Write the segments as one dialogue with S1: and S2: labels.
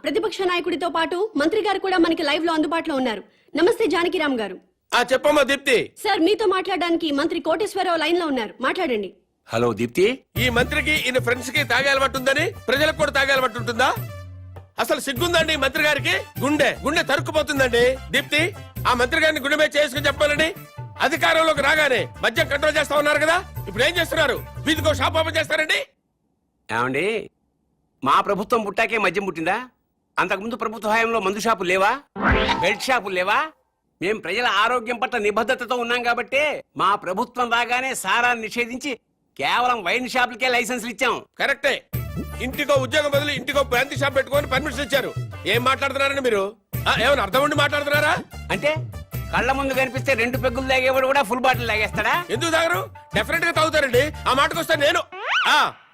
S1: ప్రతిపక్ష నాయకుడితో పాటు మంత్రి గారు కూడా మనకి లైవ్ లో అందుబాటులో ఉన్నారు. నమస్తే జానకిరామ్ గారు.
S2: చెప్పమ్మా దీప్తి.
S1: సార్ మీతో మాట్లాడడానికి మంత్రి కోటేశ్వరరావు లైన్ లో ఉన్నారు, మాట్లాడండి.
S3: హలో దీప్తి.
S2: ఈ మంత్రికి ఈయన ఫ్రెండ్స్ కి తాగే అలవాటు ఉందని ప్రజలకు కూడా తాగే అలవాటు ఉంటుందా? అసలు సిగ్గుందండి మంత్రి గారికి? గుండె తరుక్కుపోతుందండి. దీప్తి, ఆ మంత్రి గారిని గుండె మీద చేసుకుని చెప్పాలండి. అధికారంలోకి రాగానే మద్యం కంట్రోల్ చేస్తా ఉన్నారు కదా, ఇప్పుడు ఏం చేస్తున్నారు? వీధికో షాప్ ఓపెన్ చేస్తారండి.
S3: ఏమండి, మా ప్రభుత్వం పుట్టాకే మద్యం పుట్టిందా? అంతకుముందు ప్రభుత్వ హయాంలో మందు షాపులు లేవా? బెల్ట్ షాపులు లేవా? మేం ప్రజల ఆరోగ్యం పట్ల నిబద్ధతతో ఉన్నాం కాబట్టి మా ప్రభుత్వం రాగానే సారాన్ని నిషేధించి కేవలం వైన్ షాపులకే లైసెన్సులు ఇచ్చాం.
S2: కరెక్టే. ఇంటికో ఉద్యోగం బదులు ఇంటికో బ్రాంతి షాప్ పెట్టుకొని పర్మిషన్ ఇచ్చారు. ఏం మాట్లాడుతున్నారండి మీరు? ఏమైనా అర్థం ఉండి మాట్లాడుతున్నారా?
S3: అంటే కళ్ళ ముందు కనిపిస్తే 2 పెగ్గులు తాగేవాడు కూడా ఫుల్ బాటిల్ తాగేస్తాడా?
S2: ఎందుకు తాగరు? డెఫినెట్ గా తాగుతారండి. ఆ మాటకు వస్తే నేను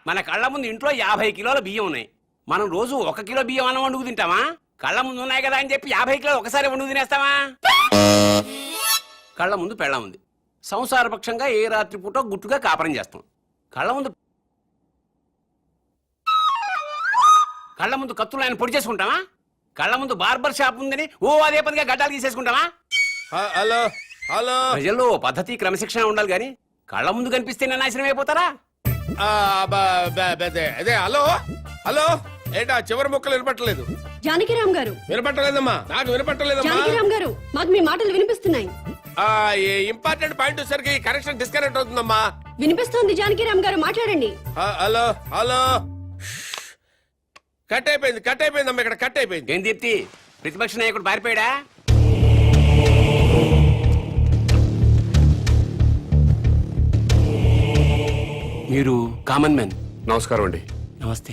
S3: మన కళ్ళ ముందు ఇంట్లో 50 కిలోల బియ్యం ఉన్నాయి. మనం రోజు 1 కిలో బియ్యం అన్నం వండుకు తింటామా? కళ్ళ ముందు ఉన్నాయి కదా అని చెప్పి 50 కిలోలు ఒకసారి వండుకు తినేస్తామా? కళ్ళ ముందు పెళ్ళం ఉంది. సంసారపక్షంగా ఏ రాత్రి పూట గుట్టుగా కాపురం చేస్తాం. కళ్ళ ముందు కత్తులు ఆయన పొడి చేసుకుంటామా? కళ్ళ ముందు బార్బర్ షాప్ ఉందని అదే పనిగా గడ్డాలు తీసేసుకుంటామా?
S2: హలో హలో,
S3: ప్రజల్లో పద్ధతి క్రమశిక్షణ ఉండాలి గాని కళ్ళ ముందు కనిపిస్తే నాశనం అయిపోతారా?
S2: అదే హలో హలో, ఏంటా చివరి మొక్కలు వినపట్టలేదు?
S1: జానకిరామ్ గారు.
S2: వినపట్టలేదమ్మా, నాకు వినపట్టలేదమ్మా.
S1: జానకిరామ్ గారు, మాకు మీ మాటలు వినిపిస్తున్నాయి.
S2: ఇంపార్టెంట్ పాయింట్ వచ్చేసరికి కనెక్షన్ డిస్కనెక్ట్ అవుతుందమ్మా.
S1: వినిపిస్తోంది జానకిరామ్ గారు, మాట్లాడండి.
S2: హలో హలో, కట్ అయిపోయిందమ్మా, ఇక్కడ కట్ అయిపోయింది.
S3: ఏం దీప్తి, ప్రతిపక్ష నాయకుడు పారిపోయాడా? మీరు కామన్ మ్యాన్.
S4: నమస్కారం అండి.
S3: నమస్తే.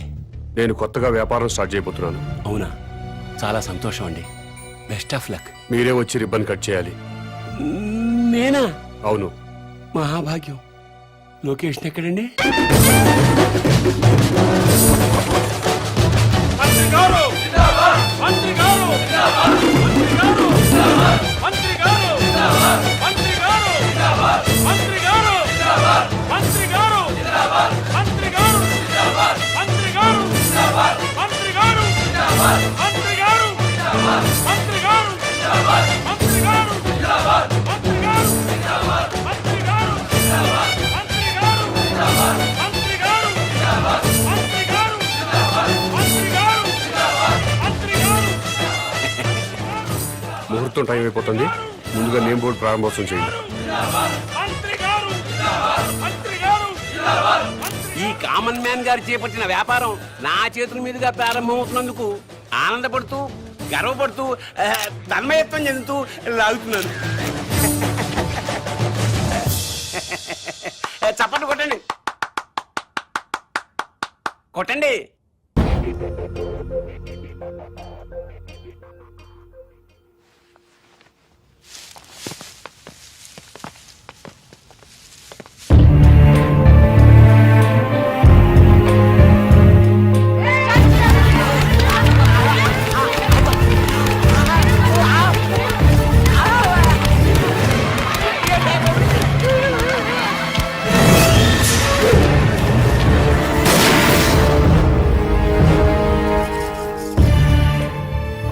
S4: నేను కొత్తగా వ్యాపారం స్టార్ట్ చేయబోతున్నాను.
S3: అవునా, చాలా సంతోషం అండి. Best of luck.
S4: మీరే వచ్చి రిబ్బన్ కట్ చేయాలి.
S3: నేనా?
S4: అవును.
S3: మహాభాగ్యం. లొకేషన్ ఎక్కడండి?
S4: ముహూర్తం టైం అయిపోతుంది. ముందుగా నేమ్ బోర్డు ప్రారంభోత్సవం చేయండి.
S3: ఈ కామన్ మ్యాన్ గారు చేపట్టిన వ్యాపారం నా చేతుల మీదుగా ప్రారంభమవుతున్నందుకు ఆనందపడుతూ గర్వపడుతూ తన్మయత్వం చెందుతూ లాగుతున్నాను. చప్పట్లు కొట్టండి, కొట్టండి.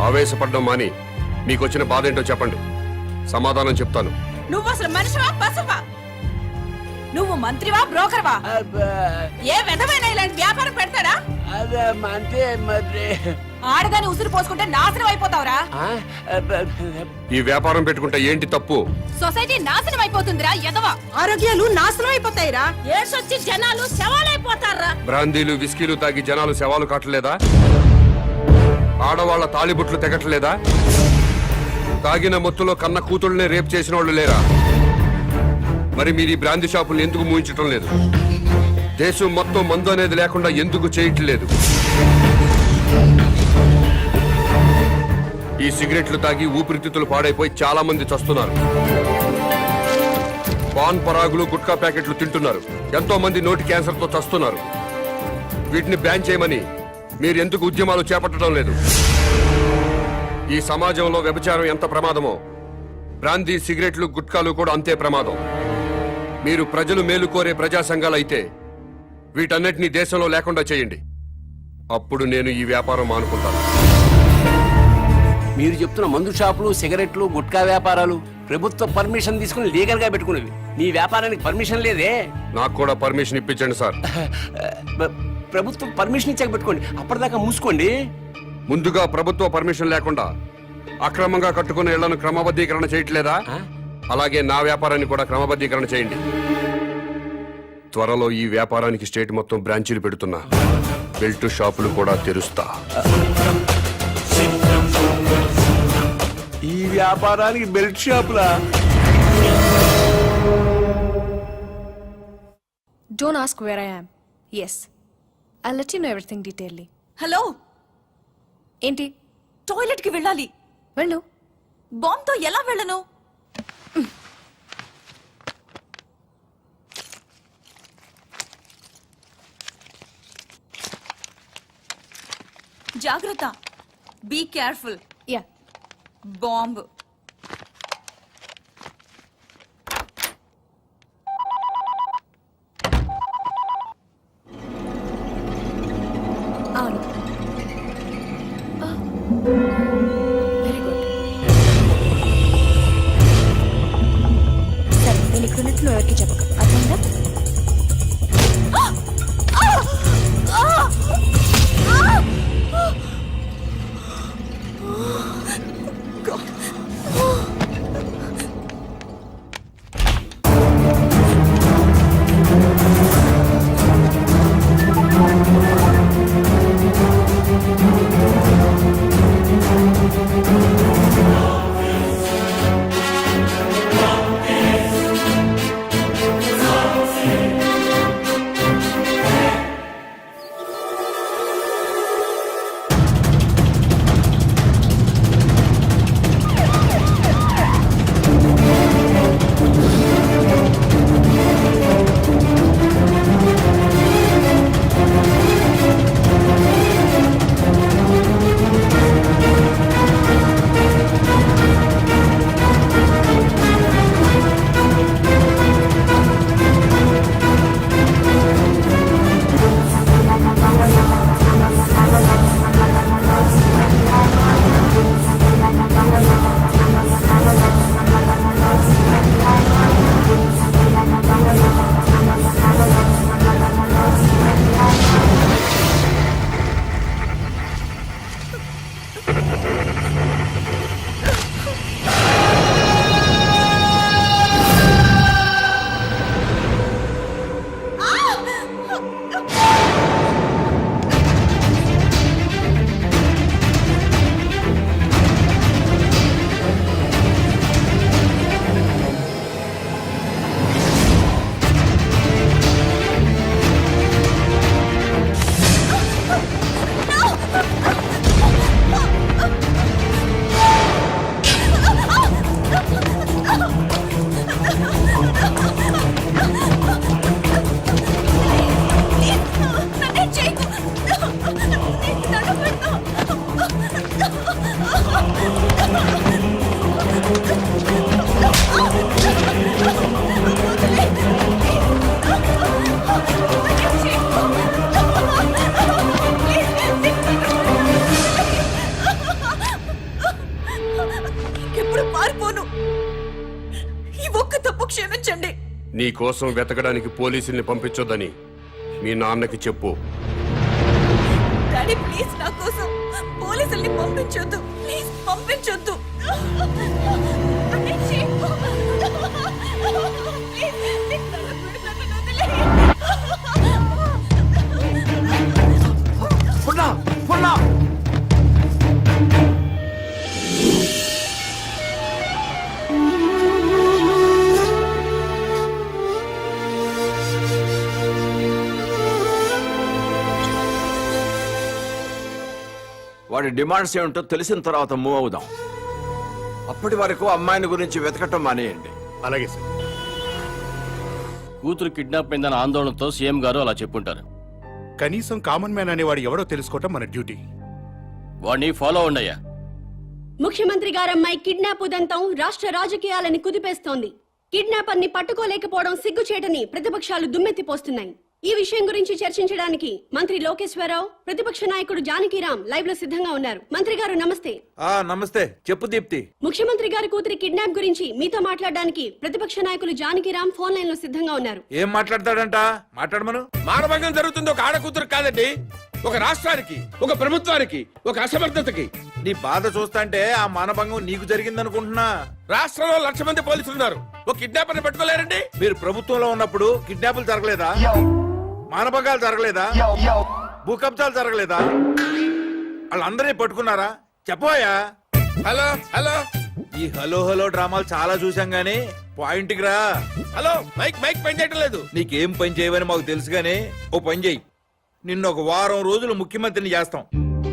S4: ఆవేశపడ్డం మాని మీకొచ్చిన బాధ ఏంటో చెప్పండి, సమాధానం చెప్తాను.
S5: నువ్వు అసలు మనిషివా పశువా? నువ్వు మంత్రివా బ్రోకర్వా? ఏ విధమైన ఇలాంటి వ్యాపారం పెడతాడా? ఆడదాన్ని ఉసురు పోసుకుంటే నాశనం అయిపోతావురా.
S4: ఈ వ్యాపారం పెట్టుకుంటే ఏంటి తప్పు?
S5: సొసైటీ నాశనం అయిపోతుందిరా ఎదవా. ఆరోగ్యాలు నాశనం అయిపోతాయిరా. ఏడ్సొచ్చి జనాలు శవాలైపోతారా.
S4: బ్రాందీలు విస్కీలు తాగి జనాలు శవాలు కాటలేదా? ఆడవాళ్ల తాళిబుట్లు తెగట్లేదా? తాగిన మొత్తులో కన్న కూతుళ్ళనే రేప్ చేసిన వాళ్ళు లేరా? మరి మీరు ఈ బ్రాందీ షాపులు ఎందుకు మూయించటం లేదు? దేశం మొత్తం మందు అనేది లేకుండా ఎందుకు చేయట్లేదు? ఈ సిగరెట్లు తాగి ఊపిరితిత్తులు పాడైపోయి చాలా మంది చస్తున్నారు. పాన్ పరాగులు గుట్కా ప్యాకెట్లు తింటున్నారు. ఎంతో మంది నోటి క్యాన్సర్ తో చస్తున్నారు. వీటిని బ్యాన్ చేయమని మీరు ఎందుకు ఉద్యమాలు చేపట్టడం లేదు? ఈ సమాజంలో వ్యభిచారం ఎంత ప్రమాదమో బ్రాందీ సిగరెట్లు గుట్కాలు కూడా అంతే ప్రమాదం. మీరు ప్రజలు మేలు కోరే ప్రజా సంఘాలైతే వీటన్నిటినీ దేశంలో లేకుండా చేయండి. అప్పుడు నేను ఈ వ్యాపారం మానుకుంటాను.
S3: మీరు చెప్తున్న మందు షాపులు, సిగరెట్లు, గుట్కా వ్యాపారాలు ప్రభుత్వ పర్మిషన్ తీసుకుని లీగల్ గా పెట్టుకునేవి. మీ వ్యాపారానికి పర్మిషన్ లేదే.
S4: నాకు కూడా పర్మిషన్ ఇప్పించండి సార్.
S3: ప్రభుత్వం పర్మిషన్ ఇచ్చాక పెట్టుకోండి, అప్పటిదాకా మూసుకోండి.
S4: ముందుగా ప్రభుత్వ పర్మిషన్ లేకుండా అక్రమంగా కట్టుకున్న ఇళ్లను క్రమబద్ధీకరణ చేయట్లేదా? అలాగే నా వ్యాపారాన్ని కూడా క్రమబద్ధీకరణ చేయండి. త్వరలో ఈ వ్యాపారానికి స్టేట్ మొత్తం బ్రాంచీలు పెడుతున్నా. బెల్ట్ షాపులు కూడా తెరుస్తా.
S3: ఈ వ్యాపారానికి belt షాపులా?
S6: Don't ask where I am. Yes. I'll let you know everything detailedly.
S5: Hello,
S6: ఏంటి?
S5: టాయిలెట్ కి వెళ్ళాలి.
S6: వెళ్ళు.
S5: బాంబ్ తో ఎలా వెళ్ళను? జాగ్రత్త. Be careful.
S6: Yeah.
S5: బాంబ్.
S6: అవును. Very good. సరే, నేను ఇక్కడ ఉన్నట్టు నువ్వు ఎవరికి చెప్పకు. అర్థమైందా?
S4: నీ కోసం వెతకడానికి పోలీసుల్ని పంపించొద్దని మీ నాన్నకి చెప్పు.
S5: డాడీ ప్లీజ్ నా కోసం పోలీసుల్ని పంపించొద్దు. ప్లీజ్ పంపించొద్దు.
S7: వాడి డిమాండ్స్ ఏమిటో తెలిసిన తర్వాత మూవ్ అవుదాం. అప్పటి వరకు అమ్మాయిని గురించి వెతకటం మానేయండి.
S8: అలాగే సార్.
S9: కూతురు కిడ్నాప్ అయిందన్న ఆందోళనతో సీఎం గారు అలా చెప్పుంటారు.
S8: కనీసం కామన్ మ్యాన్ అనేవాడు ఎవడో తెలుసుకోవటం మన డ్యూటీ.
S9: వాడిని ఫాలో ఉండయ్యా.
S1: ముఖ్యమంత్రి గారమ్మాయి కిడ్నాప్ ఉదంతం రాష్ట్ర రాజకీయాలని కుదిపేస్తోంది. కిడ్నాపర్ ని పట్టుకోలేకపోవడం సిగ్గుచేటని ప్రతిపక్షాలు దుమ్మెత్తిపోస్తున్నాయి. ఈ విషయం గురించి చర్చించడానికి మంత్రి లోకేశ్వరరావు, ప్రతిపక్ష నాయకుడు జానకిరాం లైవ్ లో సిద్ధంగా ఉన్నారు. మంత్రి గారు నమస్తే.
S7: నమస్తే. చెప్పు దీప్తి.
S1: ముఖ్యమంత్రి గారి కూతురి కిడ్నాప్ గురించి మీతో మాట్లాడడానికి ప్రతిపక్ష నాయకులు జానకిరాం ఫోన్ లైన్ లో సిద్ధంగా ఉన్నారు.
S7: ఏం మాట్లాడతాడంట? మాట్లాడమను.
S2: మానభంగం జరుగుతుంది ఒక ఆడకూతురు కాదండి, ఒక రాష్ట్రానికి, ఒక ప్రభుత్వానికి, ఒక అసమర్థతకి.
S7: నీ బాధ చూస్తాంటే ఆ మానభంగం నీకు జరిగిందనుకుంటున్నా.
S2: రాష్ట్రంలో 1,00,000 మంది పోలీసులు ఉన్నారు, ఒక కిడ్నాపర్ని పట్టుకోలేరండి.
S7: మీరు ప్రభుత్వంలో ఉన్నప్పుడు కిడ్నాపులు జరగలేదా? మానభంగాలు జరగలేదా? భూకబ్జాలు జరగలేదా? వాళ్ళందరినీ పట్టుకున్నారా? చెప్పోయా.
S2: హలో హలో
S7: ఈ హలో హలో డ్రామాలు చాలా చూసాం గానీ పాయింట్ కి రా.
S2: హలో, మైక్ మైక్ పని చేయటం లేదు.
S7: నీకేం పని చేయవని మాకు తెలుసు గానీ ఓ పని చెయ్యి. నిన్ను ఒక వారం రోజులు ముఖ్యమంత్రిని చేస్తాం.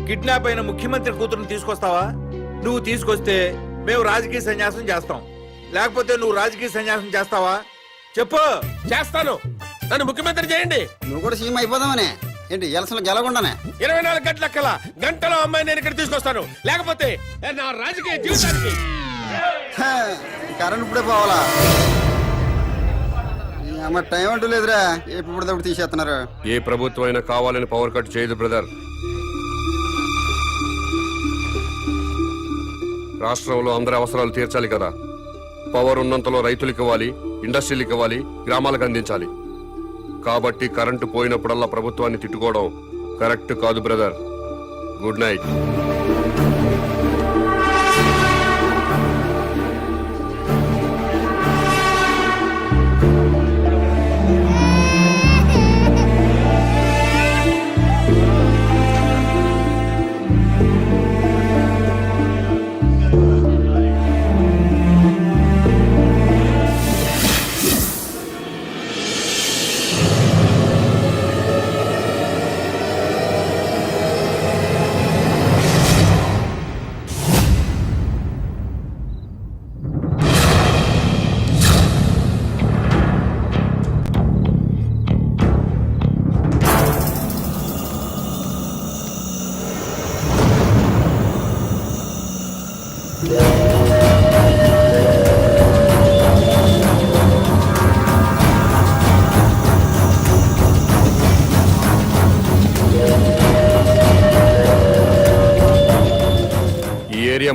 S7: కిడ్నాప్ అయిన ముఖ్యమంత్రి కూతురుని తీసుకొస్తావా? నువ్వు తీసుకొస్తే మేము రాజకీయ సన్యాసం చేస్తాం. లేకపోతే నువ్వు రాజకీయ సన్యాసం చేస్తావా? చెప్పు.
S2: చేస్తాను, నన్ను ముఖ్యమంత్రి చేయండి.
S10: నువ్వు కూడా సీఎం అయిపోదామనే ఏంటి? ఎలసలు గెలకుండానే
S2: 24 గంటల కల్లా గంటలో అమ్మాయి నేను ఇక్కడ తీసుకొస్తాను. లేకపోతే నా రాజకీయ జీవితానికి
S10: కరెంట్ ఇప్పుడే పోవాలా? అమ్మ టైం అంటూ లేదురా, ఎప్పుడు పడితే తీసేస్తున్నారు.
S4: ఏ ప్రభుత్వం అయినా కావాలని పవర్ కట్ చేయదు బ్రదర్. రాష్ట్రంలో అందరి అవసరాలు తీర్చాలి కదా. పవర్ ఉన్నంతలో రైతులకు ఇవ్వాలి, ఇండస్ట్రీలకు ఇవ్వాలి, గ్రామాలకు అందించాలి. కాబట్టి కరెంటు పోయినప్పుడల్లా ప్రభుత్వాన్ని తిట్టుకోవడం కరెక్ట్ కాదు బ్రదర్. Good night.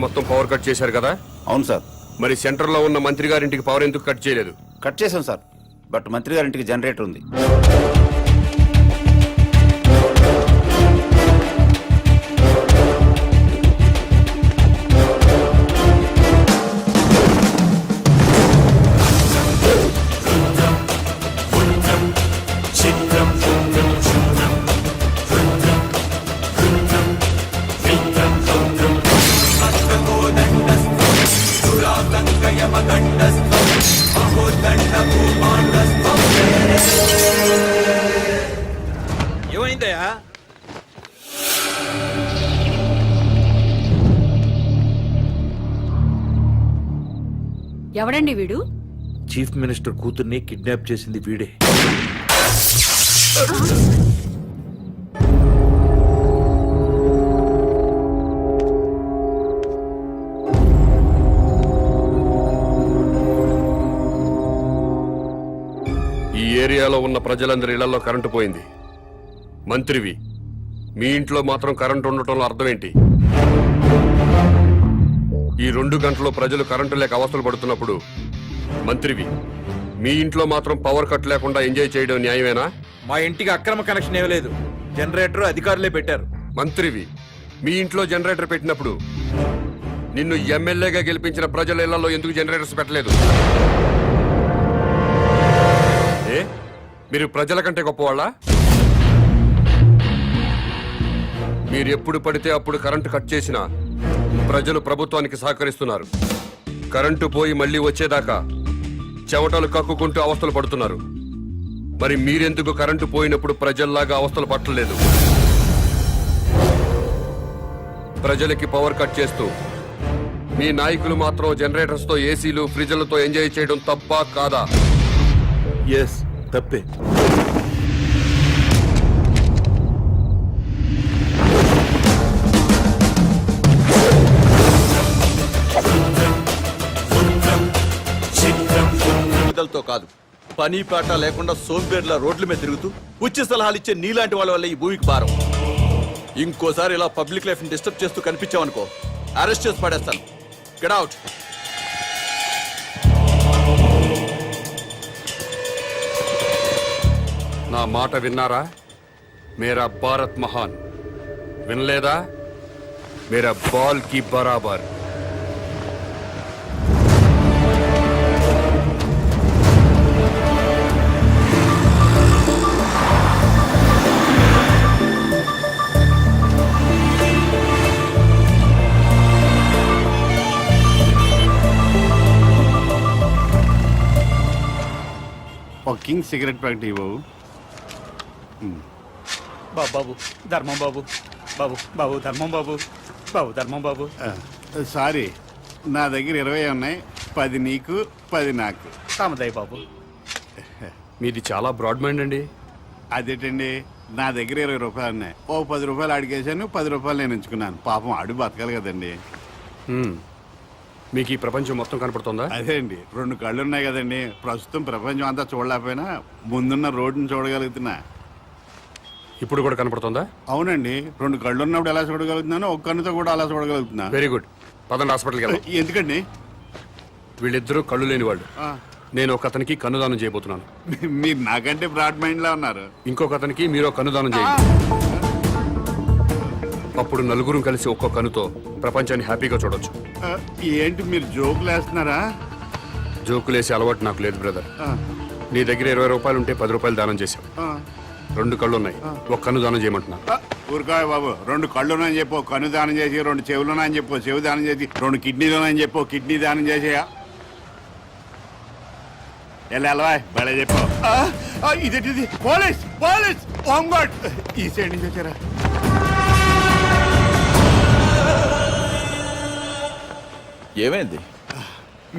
S4: మొత్తం పవర్ కట్ చేశారు కదా?
S10: అవును సార్.
S4: మరి సెంటర్ లో ఉన్న మంత్రి గారింటికి పవర్ ఎందుకు కట్ చేయలేదు?
S10: కట్ చేశాం సార్, బట్ మంత్రి గారింటికి జనరేటర్ ఉంది.
S7: ఏమైందయ్యా?
S5: ఎవడండి వీడు?
S7: చీఫ్ మినిస్టర్ కూతుర్ని కిడ్నాప్ చేసింది వీడే.
S4: ఈ ఏరియాలో ఉన్న ప్రజలందరి ఇళ్లలో కరెంటు పోయింది. మంత్రివి, మీ ఇంట్లో మాత్రం కరెంటు ఉండటంలో అర్థం ఏంటి? ఈ 2 గంటల్లో ప్రజలు కరెంటు లేక అవస్థలు పడుతున్నప్పుడు మంత్రివి, మీ ఇంట్లో మాత్రం పవర్ కట్ లేకుండా ఎంజాయ్ చేయడం న్యాయమేనా?
S7: మా ఇంటికి అక్రమ కనెక్షన్ ఇవ్వలేదు, జనరేటర్ అధికారులే పెట్టారు.
S4: మంత్రివి, మీ ఇంట్లో జనరేటర్ పెట్టినప్పుడు నిన్ను ఎమ్మెల్యేగా గెలిపించిన ప్రజల ఇళ్లలో ఎందుకు జనరేటర్స్ పెట్టలేదు? ఏ, మీరు ప్రజల కంటే గొప్పవాళ్ళ? మీరు ఎప్పుడు పడితే అప్పుడు కరెంటు కట్ చేసినా ప్రజలు ప్రభుత్వానికి సహకరిస్తున్నారు. కరెంటు పోయి మళ్లీ వచ్చేదాకా చెమటలు కక్కుకుంటూ అవస్థలు పడుతున్నారు. మరి మీరెందుకు కరెంటు పోయినప్పుడు ప్రజల్లాగా అవస్థలు పట్టలేదు? ప్రజలకి పవర్ కట్ చేస్తూ మీ నాయకులు మాత్రం జనరేటర్స్ తో, ఏసీలు, ఫ్రిడ్జ్లతో ఎంజాయ్ చేయడం తప్పా కాదా?
S7: ఎస్, తప్పే.
S11: తో కాదు,
S7: పని పాట లేకుండా సోంబేర్ల రోడ్ల మీద తిరుగుతూ ఉచిత సలహాలు ఇచ్చే నీలాంటి వాళ్ళ వల్ల ఈ భూమికి భారం. ఇంకోసారి ఇలా పబ్లిక్ లైఫ్ ని డిస్టర్బ్ చేస్తూ కనిపించావనుకో, అరెస్ట్ చేసి పడేస్తాను. Get out.
S4: నా మాట విన్నారా? మేరా భారత్ మహాన్. వినలేదా? మేరా బాల్ కి బరాబర్.
S8: ఒక కింగ్ సిగరెట్ ప్యాకెట్ ఇవ్వవు.
S11: బాబు ధర్మం బాబు, బాబు బాబు ధర్మం బాబు, బాబు ధర్మం బాబు.
S8: సారీ, నా దగ్గర 20 ఉన్నాయి. 10 నీకు, 10 నాకు.
S11: కామదయ్య బాబు.
S4: మీది చాలా బ్రాడ్ మైండ్ అండి.
S8: అదేంటండి, నా దగ్గర 20 రూపాయలు ఉన్నాయి. ఓ 10 రూపాయలు అడిగేశాను, 10 రూపాయలు నేను ఉంచుకున్నాను. పాపం అడుగు బతకాలి కదండి.
S4: మీకు ఈ ప్రపంచం మొత్తం కనపడుతుందా?
S8: అదే అండి, 2 కళ్ళు ఉన్నాయి కదండి. ప్రస్తుతం ప్రపంచం అంతా చూడలేకపోయినా ముందున్న రోడ్డుని చూడగలుగుతున్నా.
S4: ఇప్పుడు కూడా కనపడుతుందా?
S8: అవునండి, 2 కళ్ళు ఉన్నప్పుడు ఎలా చూడగలుగుతున్నానో ఒక కన్నుతో కూడా అలా చూడగలుగుతున్నా.
S4: Very good. పదండి హాస్పిటల్కి వెళ్దాం.
S8: ఎందుకండి?
S4: వీళ్ళిద్దరూ కళ్ళు లేని వాళ్ళు.
S8: ఆ,
S4: నేను ఒక అతనికి కన్నుదానం చేయబోతున్నాను.
S8: మీరు నాకంటే బ్రాడ్ మైండ్ లా ఉన్నారు.
S4: ఇంకొక అతనికి మీరు కన్నుదానం చేయండి. అప్పుడు నలుగురు కలిసి ఒక్కో కన్నుతో ప్రపంచాన్ని హ్యాపీగా చూడొచ్చు.
S8: ఆ, ఏంటి మీరు జోకులు వేస్తున్నారా?
S4: జోకులేసే అలవాటు నాకు లేదు బ్రదర్.
S8: ఆ,
S4: నీ దగ్గర 20 రూపాయలు ఉంటే 10 రూపాయలు దానం చేశావు.
S8: ఆ.
S4: 2 కళ్ళు ఉన్నాయి, ఒక కన్ను దానం చేయమంటున్నా.
S8: ఊరుకోయ్ బాబు, 2 కళ్ళునని చెప్పు కన్ను దానం చేసి, 2 చెవులునని చెప్పు చెవు దానం చేసి, 2 కిడ్నీలునని చెప్పు కిడ్నీ దానం చేసేయా. ఎలా బడే చెప్పు. ఇదేంటిది? పోలీస్ పోలీస్ హోంగార్డ్ ఈ సైడ్ నుంచి వచ్చారా?
S7: ఏమైంది?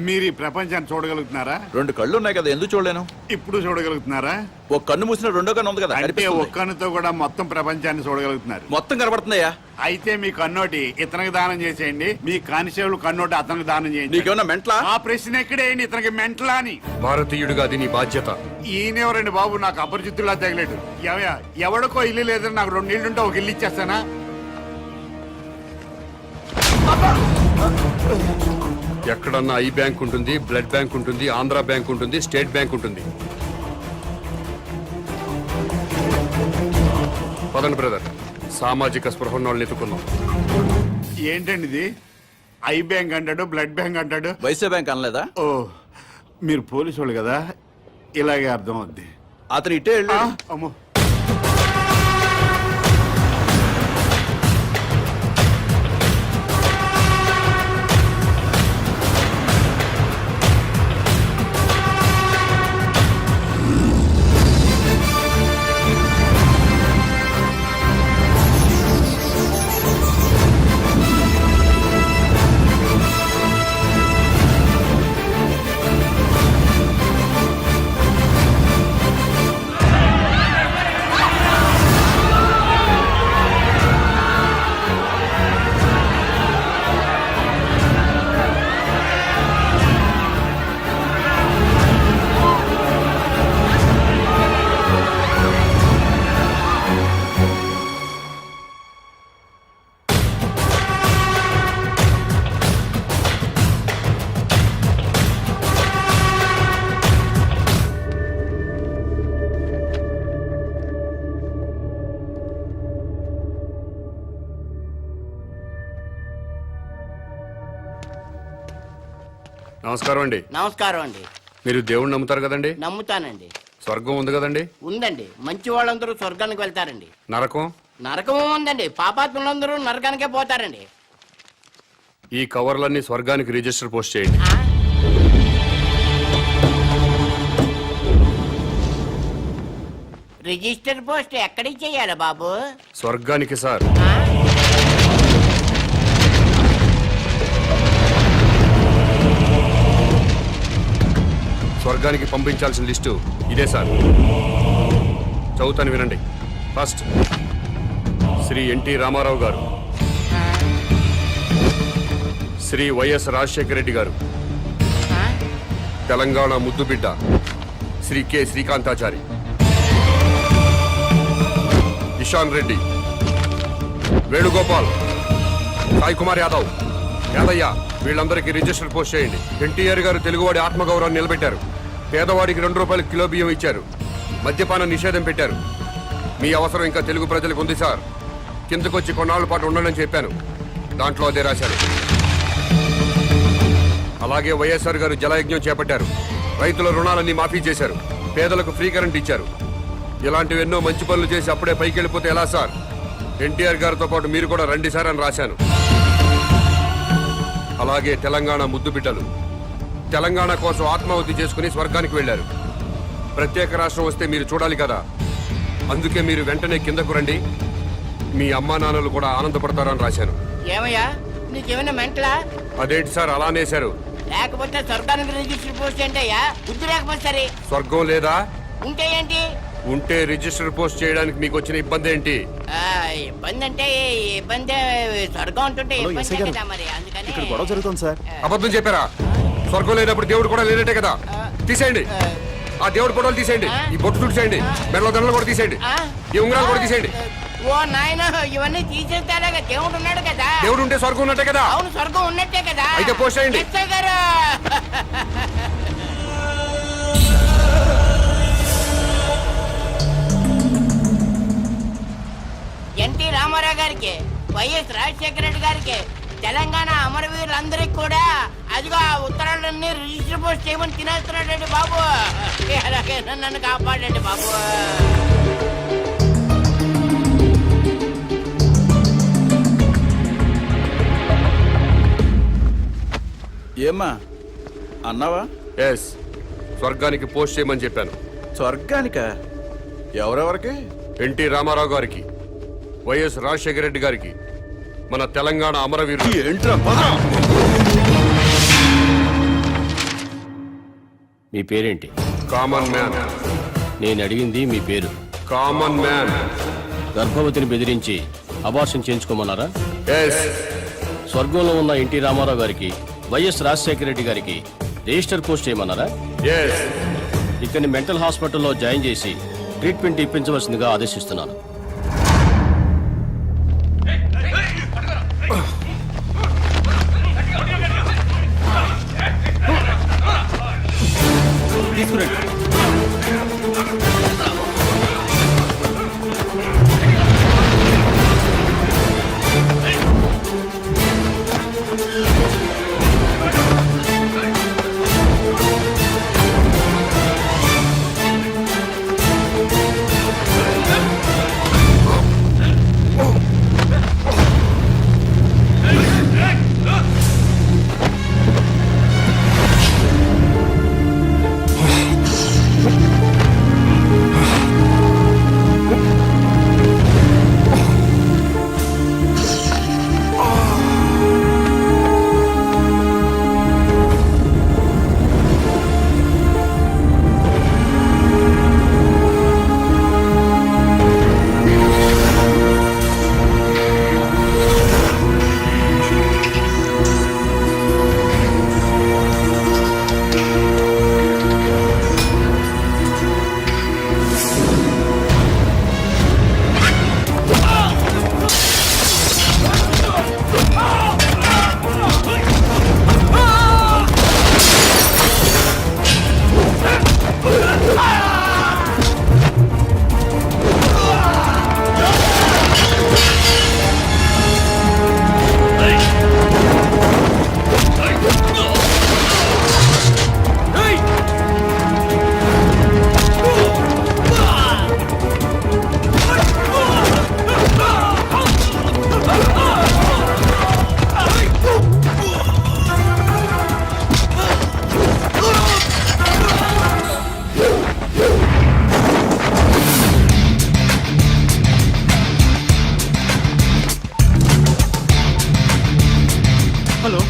S8: మీరు ఈ ప్రపంచాన్ని చూడగలుగుతున్నారా?
S7: 2 కళ్ళు ఉన్నాయి కదా, ఎందుకు చూడలేను?
S8: ఇప్పుడు చూడగలుగుతున్నారా?
S7: ఒక కన్ను మూసిన రెండో కన్ను ఉంది కదా,
S8: అంటే
S7: కనిపిస్తుంది.
S8: ఒక్క కన్నుతో కూడా మొత్తం ప్రపంచాన్ని చూడగలుగుతున్నారు.
S7: మొత్తం కనబడుతున్నాయా?
S8: అయితే మీ కన్నోటి ఇతనికి దానం చేసేయండి, మీ కానిస్టేబుల్ కన్నోటి అతనికి దానం చేయండి.
S7: నీకేమన్నా మెంట్లా?
S8: ఆ ప్రశ్న ఎక్కడేయండి, ఇతనికి మెంటలా అని.
S4: భారతీయుడిగా అది నీ బాధ్యత.
S8: ఈయనెవరండి బాబు, నాకు అపరిచితులా తగిలేడు. ఎవడికో ఇల్లు లేదని నాకు 2 ఇల్లుంటే ఒక ఇల్లు ఇచ్చేస్తానా?
S4: ఎక్కడన్నా ఐ బ్యాంక్ ఉంటుంది, బ్లడ్ బ్యాంక్ ఉంటుంది, ఆంధ్ర బ్యాంక్ ఉంటుంది, స్టేట్ బ్యాంక్ ఉంటుంది. పదండి బ్రదర్, సామాజిక స్పృహ ఉన్న వాళ్ళని ఎత్తుకుందాం.
S8: ఏంటండి ఇది? ఐ బ్యాంక్ అంటాడు, బ్లడ్ బ్యాంక్ అంటాడు.
S7: వైసే బ్యాంక్ అనలేదా?
S8: ఓ, మీరు పోలీసు వాళ్ళు కదా, ఇలాగే అర్థం అవుద్ది.
S7: అతను ఇటే వెళ్ళి.
S8: అమ్మో,
S4: నమస్కారం అండి.
S12: నమస్కారం అండి.
S4: మీరు దేవుణ్ణి నమ్ముతారు కదండి?
S12: నమ్ముతానండి.
S4: స్వర్గం ఉంది కదండి?
S12: ఉందండి. మంచి వాళ్ళందరూ స్వర్గానికి వెళ్తారండి.
S4: నరకం?
S12: నరకము ఉందండి. పాపాత్ములందరూ నరకానికే పోతారండి.
S4: ఈ కవర్లన్నీ స్వర్గానికి రిజిస్టర్ పోస్ట్ చేయండి.
S12: ఆ? రిజిస్టర్ పోస్ట్ ఎక్కడికి చెయ్యాలి బాబు?
S4: స్వర్గానికి సార్.
S12: ఆ?
S4: స్వర్గానికి పంపించాల్సిన లిస్టు ఇదే సార్. చదువుతాను వినండి. ఫస్ట్ శ్రీ ఎన్టీ రామారావు గారు, శ్రీ వైఎస్ రాజశేఖర రెడ్డి గారు, తెలంగాణ ముద్దుబిడ్డ శ్రీ కె శ్రీకాంతాచారి, ఇషాన్ రెడ్డి, వేణుగోపాల్, సాయి కుమార్ యాదవ్, యాదయ్య, వీళ్ళందరికీ రిజిస్టర్ పోస్ట్ చేయండి. ఎన్టీఆర్ గారు తెలుగువాడి ఆత్మగౌరవాన్ని నిలబెట్టారు. పేదవాడికి 2 రూపాయలు కిలో బియ్యం ఇచ్చారు. మద్యపాన నిషేధం పెట్టారు. మీ అవసరం ఇంకా తెలుగు ప్రజలకు ఉంది సార్. కిందకొచ్చి కొన్నాళ్ళ పాటు ఉండండి చెప్పాను. దాంట్లో అదే రాశారు. అలాగే వైఎస్ఆర్ గారు జలయజ్ఞం చేపట్టారు. రైతుల రుణాలన్నీ మాఫీ చేశారు. పేదలకు ఫ్రీ కరెంట్ ఇచ్చారు. ఇలాంటివి ఎన్నో మంచి పనులు చేసి అప్పుడే పైకి వెళ్ళిపోతే ఎలా సార్? ఎన్టీఆర్ గారితో పాటు మీరు కూడా రండి సార్ అని రాశాను. అలాగే తెలంగాణ ముద్దు బిడ్డలు తెలంగాణ కోసం ఆత్మాహుతి చేసుకుని స్వర్గానికి వెళ్లారు. ప్రత్యేక రాష్ట్రం వస్తే మీరు చూడాలి కదా, అందుకే మీరు వెంటనే కిందకు రండి. మీ అమ్మా నాన్నలు కూడా ఆనందపడతారని రాశాను.
S12: ఏమయ్యా నీకేమైనా మెంటలా?
S4: అదేంటి సార్ అలా అనేశారు?
S12: లేకపోతే స్వర్గానికి రిజిస్టర్ పోస్ట్ ఏంటయ్యా? బుద్ధి లేకపోతే సరే.
S4: స్వర్గం లేదా?
S12: ఉంటే ఏంటి?
S4: ఉంటే రిజిస్టర్ పోస్ట్ చేయడానికి మీకు వచ్చిన ఇబ్బంది ఏంటి?
S12: ఇబ్బంది అంటే ఇబ్బంది, స్వర్గం ఉంటుంటే ఇబ్బంది కదా మరి, అందుకని
S11: గొడవ జరుగుతుంది సార్.
S4: అబద్ధం చెప్పారా? స్వర్గం లేనప్పుడు దేవుడు కూడా లేనట్టే కదా. తీసేయండి ఆ దేవుడు ఫోటోలు, తీసేయండి ఈ బొట్టు తుడిచేయండి, మెడలో దండలు కూడా తీసేయండి, ఈ ఉంగరాలు కూడా తీసేయండి.
S12: ఓ నాయన, ఇవన్నీ తీసేస్తారా? దేవుడు ఉన్నాడు కదా.
S4: దేవుడు ఉంటే స్వర్గం ఉన్నట్టే కదా.
S12: అవును, స్వర్గం ఉన్నట్టే కదా.
S4: అయితే పోస్ట్ చేయండి.
S12: ఎస్ఐ గారు, ఎన్టీ రామారావు గారికి, వైఎస్ రాజశేఖర రెడ్డి గారికి, తెలంగాణ అమరవీరులందరికీ కూడా అదిగో ఆ ఉత్తరాలన్నీ రిజిస్టర్ పోస్ట్ చేయమని తినేస్తున్నాడండి బాబు. అలాగే నన్ను కాపాడండి బాబు.
S7: ఏమ్మా అన్నావా?
S4: ఎస్, స్వర్గానికి పోస్ట్ చేయమని చెప్పాను.
S7: స్వర్గానిక? ఎవరెవరికి?
S4: ఎన్టీ రామారావు గారికి, వైఎస్ రాజశేఖర రెడ్డి గారికి, మన తెలంగాణ అమరవీరులు.
S7: ఏంట్రా?
S9: మీ పేరేంటి?
S4: Common man.
S9: నేను అడిగింది మీ పేరు.
S4: Common man.
S9: గర్భవతిని బెదిరించి అబార్షన్ చేయించుకోమన్నారా?
S4: ఎస్.
S9: స్వర్గంలో ఉన్న ఎన్టీ రామారావు గారికి, వైఎస్ రాజశేఖర రెడ్డి గారికి రిజిస్టర్ పోస్ట్ చేయమన్నారా?
S4: ఎస్.
S9: ఇక్కడిని మెంటల్ హాస్పిటల్లో జాయిన్ చేసి ట్రీట్మెంట్ ఇప్పించవలసిందిగా ఆదేశిస్తున్నాను.
S11: హలో,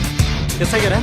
S11: ఎస్ఐ గారా?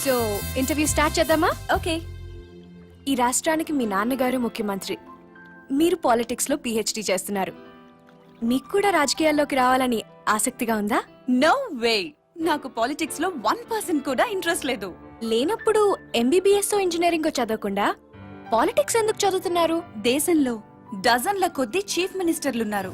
S6: సో ఇంటర్వ్యూ స్టార్ట్ చేద్దామా? ఓకే. ఈ రాష్ట్రానికి మీ నాన్నగారు ముఖ్యమంత్రి, మీరు పాలిటిక్స్ లో పిహెచ్డి చేస్తున్నారు. మీకు కూడా రాజకీయాల్లోకి రావాలని ఆసక్తిగా ఉందా?
S5: నో వే, నాకు పాలిటిక్స్ లో 1% కూడా ఇంట్రెస్ట్ లేదు.
S6: లేనప్పుడు ఎంబీబీఎస్ ఇంజనీరింగ్ చదవకుండా పాలిటిక్స్ ఎందుకు చదువుతున్నారు?
S5: దేశంలో డజన్ల కొద్దీ చీఫ్ మినిస్టర్లున్నారు.